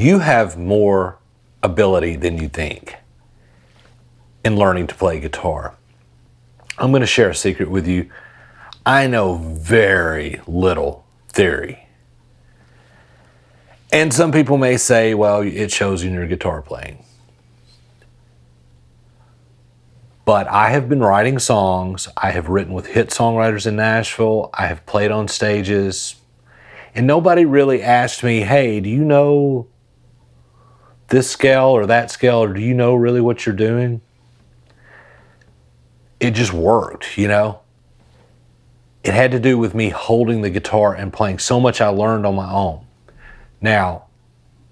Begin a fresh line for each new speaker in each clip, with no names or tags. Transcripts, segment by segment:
You have more ability than you think in learning to play guitar. I'm going to share a secret with you. I know very little theory. And some people may say, well, it shows in your guitar playing. But I have been writing songs. I have written with hit songwriters in Nashville. I have played on stages. And nobody really asked me, hey, do you know this scale or that scale, or do you know really what you're doing? It just worked, you know? It had to do with me holding the guitar and playing. So much I learned on my own. Now,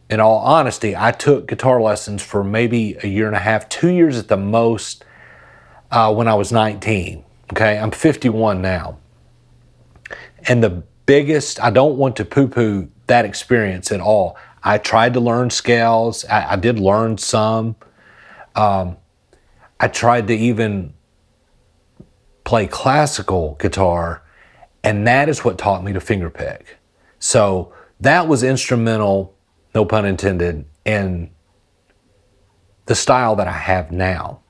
in all honesty, I took guitar lessons for maybe a year and a half, 2 years at the most, when I was 19. Okay, I'm 51 now. And the biggest, I don't want to poo-poo that experience at all. I tried to learn scales. I did learn some. I tried to even play classical guitar, and that is what taught me to fingerpick. So that was instrumental, no pun intended, in the style that I have now.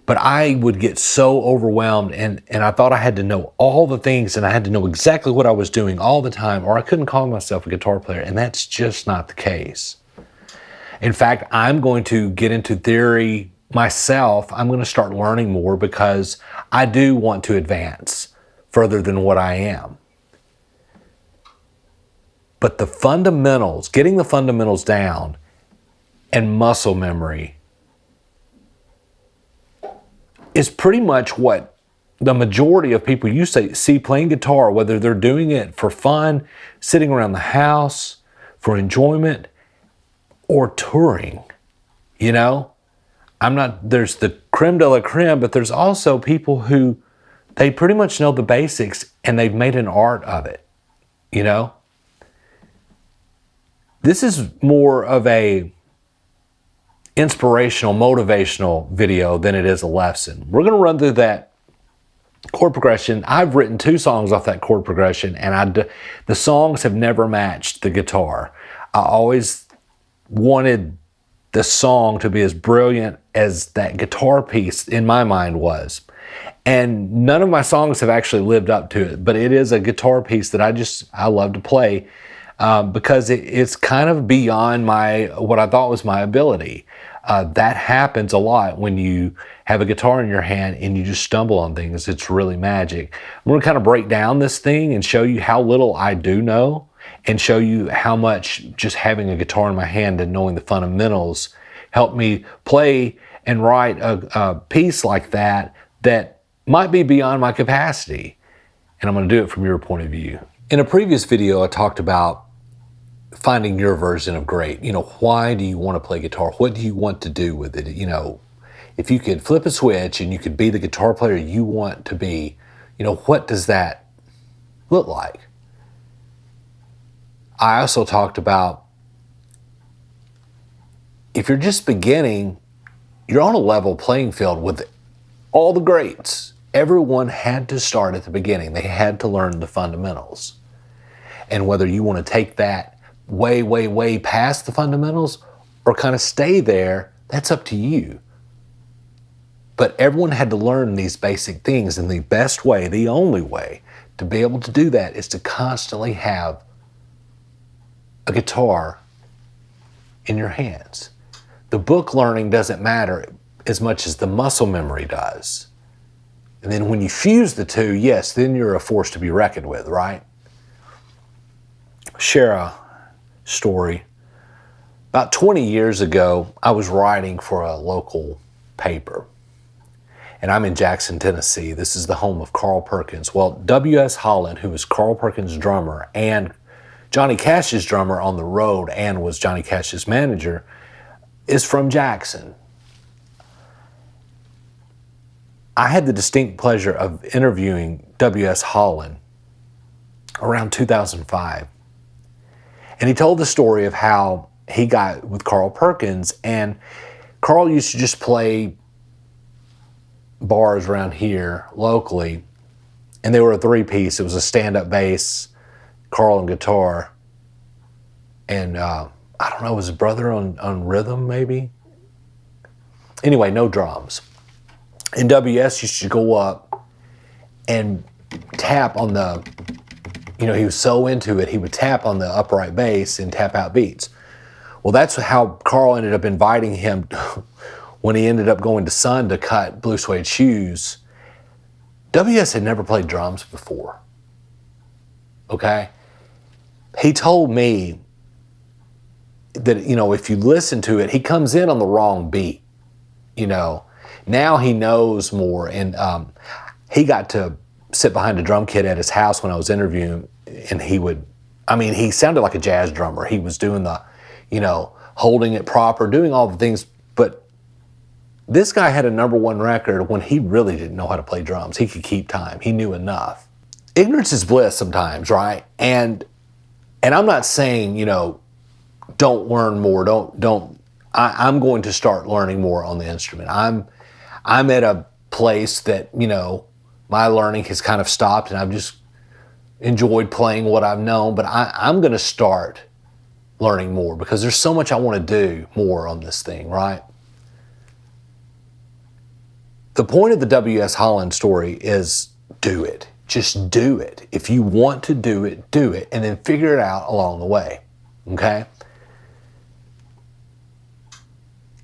But I would get so overwhelmed, and I thought I had to know all the things, and I had to know exactly what I was doing all the time, or I couldn't call myself a guitar player, and that's just not the case. In fact, I'm going to get into theory myself. I'm going to start learning more because I do want to advance further than what I am. But the fundamentals, getting the fundamentals down, and muscle memory is pretty much what the majority of people you see playing guitar, whether they're doing it for fun, sitting around the house, for enjoyment, or touring. You know, there's the creme de la creme, but there's also people who, they pretty much know the basics and they've made an art of it, you know? This is more of a inspirational, motivational video than it is a lesson. We're going to run through that chord progression. I've written 2 songs off that chord progression, and the songs have never matched the guitar. I always wanted the song to be as brilliant as that guitar piece in my mind was. And none of my songs have actually lived up to it, but it is a guitar piece that I love to play because it's kind of beyond what I thought was my ability. That happens a lot when you have a guitar in your hand and you just stumble on things. It's really magic. I'm going to kind of break down this thing and show you how little I do know, and show you how much just having a guitar in my hand and knowing the fundamentals helped me play and write a piece like that might be beyond my capacity. And I'm going to do it from your point of view. In a previous video, I talked about finding your version of great. You know, why do you want to play guitar? What do you want to do with it? You know, if you could flip a switch and you could be the guitar player you want to be, you know, what does that look like? I also talked about, if you're just beginning, you're on a level playing field with all the greats. Everyone had to start at the beginning. They had to learn the fundamentals. And whether you want to take that way, way, way past the fundamentals or kind of stay there, that's up to you. But everyone had to learn these basic things, and the best way, the only way to be able to do that is to constantly have a guitar in your hands. The book learning doesn't matter as much as the muscle memory does. And then when you fuse the two, yes, then you're a force to be reckoned with, right? Share a story. About 20 years ago, I was writing for a local paper. And I'm in Jackson, Tennessee. This is the home of Carl Perkins. Well, W.S. Holland, who was Carl Perkins' drummer and Johnny Cash's drummer on the road and was Johnny Cash's manager, is from Jackson. I had the distinct pleasure of interviewing W.S. Holland around 2005. And he told the story of how he got with Carl Perkins, and Carl used to just play bars around here locally, and they were a 3-piece. It was a stand-up bass, Carl and guitar, and I don't know, was his brother on rhythm maybe? Anyway, no drums. And WS used to go up and tap on the, he was so into it, he would tap on the upright bass and tap out beats. Well, that's how Carl ended up inviting him when he ended up going to Sun to cut Blue Suede Shoes. WS had never played drums before, okay? He told me that, if you listen to it, he comes in on the wrong beat, Now he knows more, and he got to sit behind a drum kit at his house when I was interviewing, and he sounded like a jazz drummer. He was doing the, holding it proper, doing all the things, but this guy had a #1 record when he really didn't know how to play drums. He could keep time. He knew enough. Ignorance is bliss sometimes, right? And I'm not saying, don't learn more. I'm going to start learning more on the instrument. I'm at a place that, my learning has kind of stopped, and I've just enjoyed playing what I've known, but I'm going to start learning more because there's so much I want to do more on this thing, right? The point of the W.S. Holland story is do it. Just do it. If you want to do it, and then figure it out along the way, okay?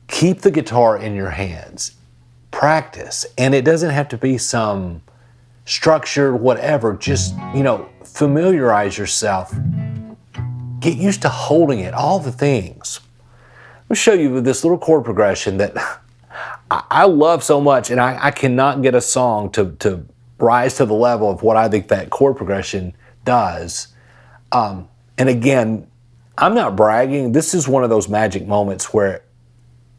Keep the guitar in your hands. Practice. And it doesn't have to be some structured whatever. Just, familiarize yourself. Get used to holding it, all the things. Let me show you this little chord progression that I love so much, and I cannot get a song to rise to the level of what I think that chord progression does. And again, I'm not bragging. This is one of those magic moments where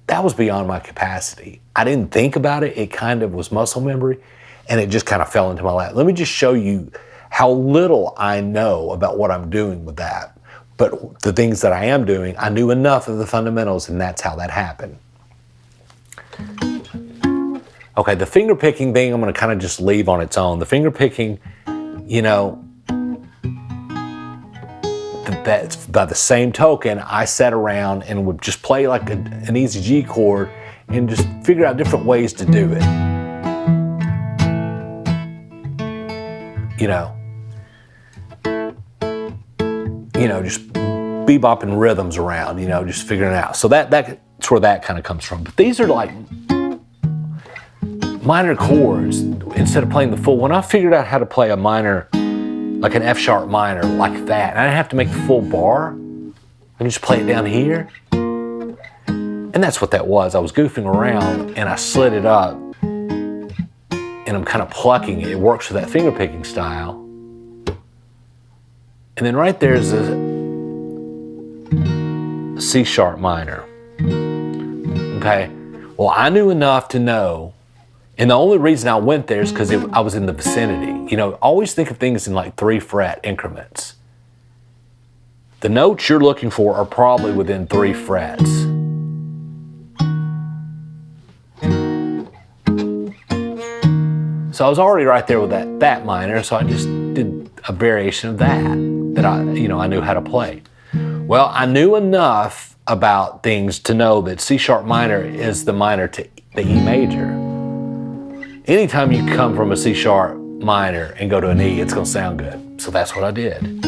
that was beyond my capacity. I didn't think about it. It kind of was muscle memory, and it just kind of fell into my lap. Let me just show you how little I know about what I'm doing with that. But the things that I am doing, I knew enough of the fundamentals, and that's how that happened. Okay, the finger picking thing, I'm going to kind of just leave on its own. The finger picking, that's by the same token, I sat around and would just play like an easy G chord and just figure out different ways to do it. Just bebopping rhythms around, just figuring it out. So that's where that kind of comes from. But these are like minor chords instead of playing the full. When I figured out how to play a minor, like an F sharp minor like that, and I didn't have to make the full bar, I can just play it down here. And that's what that was. I was goofing around and I slid it up and I'm kind of plucking it. It works with that finger picking style. And then right there's a C sharp minor. Okay, well, I knew enough to know, and the only reason I went there is because I was in the vicinity. Always think of things in like 3-fret increments. The notes you're looking for are probably within 3 frets. So I was already right there with that minor, so I just did a variation of that I knew how to play. Well, I knew enough about things to know that C sharp minor is the minor to the E major. Anytime you come from a C sharp minor and go to an E, it's going to sound good. So that's what I did.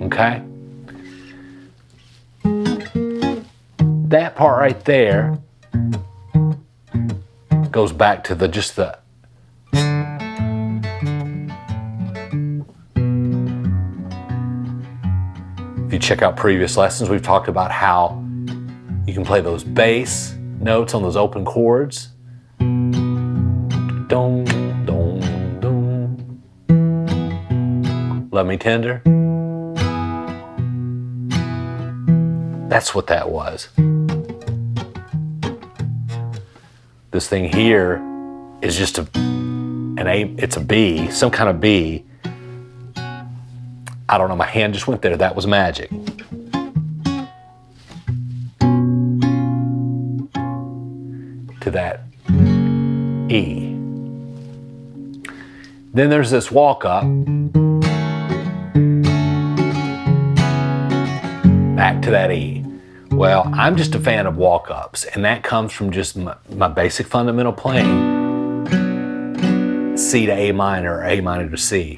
Okay? That part right there goes back to just the if you check out previous lessons, we've talked about how you can play those bass notes on those open chords. Dum, dum, dum. Love Me Tender. That's what that was. This thing here is just it's a B, some kind of B. I don't know, my hand just went there. That was magic. To that E. Then there's this walk up. Back to that E. Well, I'm just a fan of walk ups, and that comes from just my basic fundamental playing. C to A minor, or A minor to C.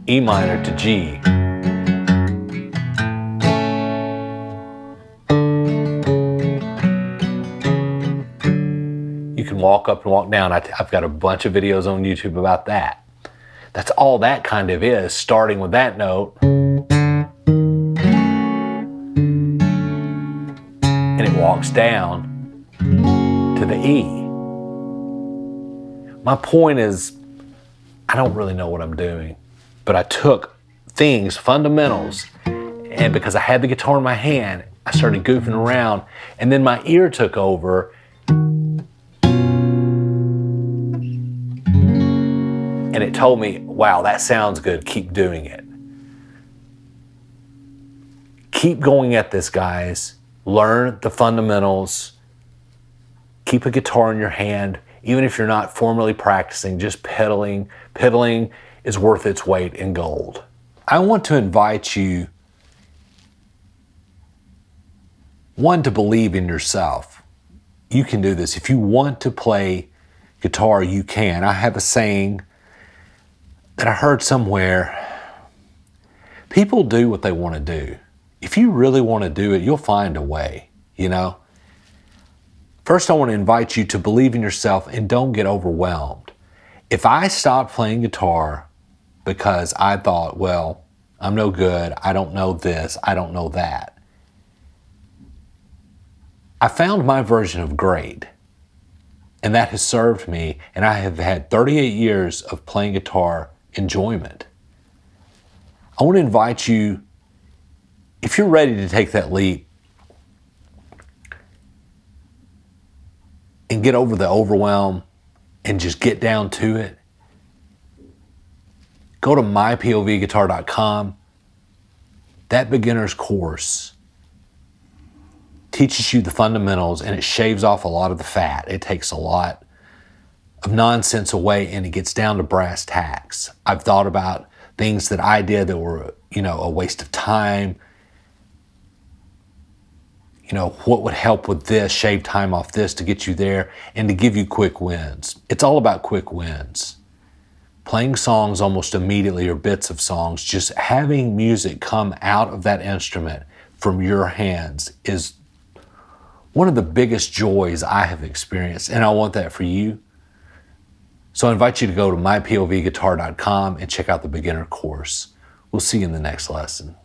E minor to G. You can walk up and walk down. I've got a bunch of videos on YouTube about that. That's all that kind of is, starting with that note. And it walks down to the E. My point is, I don't really know what I'm doing, but I took things, fundamentals, and because I had the guitar in my hand, I started goofing around, and then my ear took over. And it told me, wow, that sounds good, keep doing it. Keep going at this, guys. Learn the fundamentals. Keep a guitar in your hand. Even if you're not formally practicing, just pedaling. Pedaling is worth its weight in gold. I want to invite you, one, to believe in yourself. You can do this. If you want to play guitar, you can. I have a saying that I heard somewhere. People do what they want to do. If you really want to do it, you'll find a way, you know? First, I want to invite you to believe in yourself and don't get overwhelmed. If I stopped playing guitar because I thought, well, I'm no good, I don't know this, I don't know that, I found my version of great. And that has served me, and I have had 38 years of playing guitar enjoyment. I want to invite you, if you're ready to take that leap and get over the overwhelm and just get down to it, go to MyPOVGuitar.com. That beginner's course teaches you the fundamentals, and it shaves off a lot of the fat. It takes a lot of nonsense away, and it gets down to brass tacks. I've thought about things that I did that were, a waste of time. What would help with this, shave time off this to get you there, and to give you quick wins. It's all about quick wins. Playing songs almost immediately, or bits of songs, just having music come out of that instrument from your hands is one of the biggest joys I have experienced, and I want that for you. So I invite you to go to mypovguitar.com and check out the beginner course. We'll see you in the next lesson.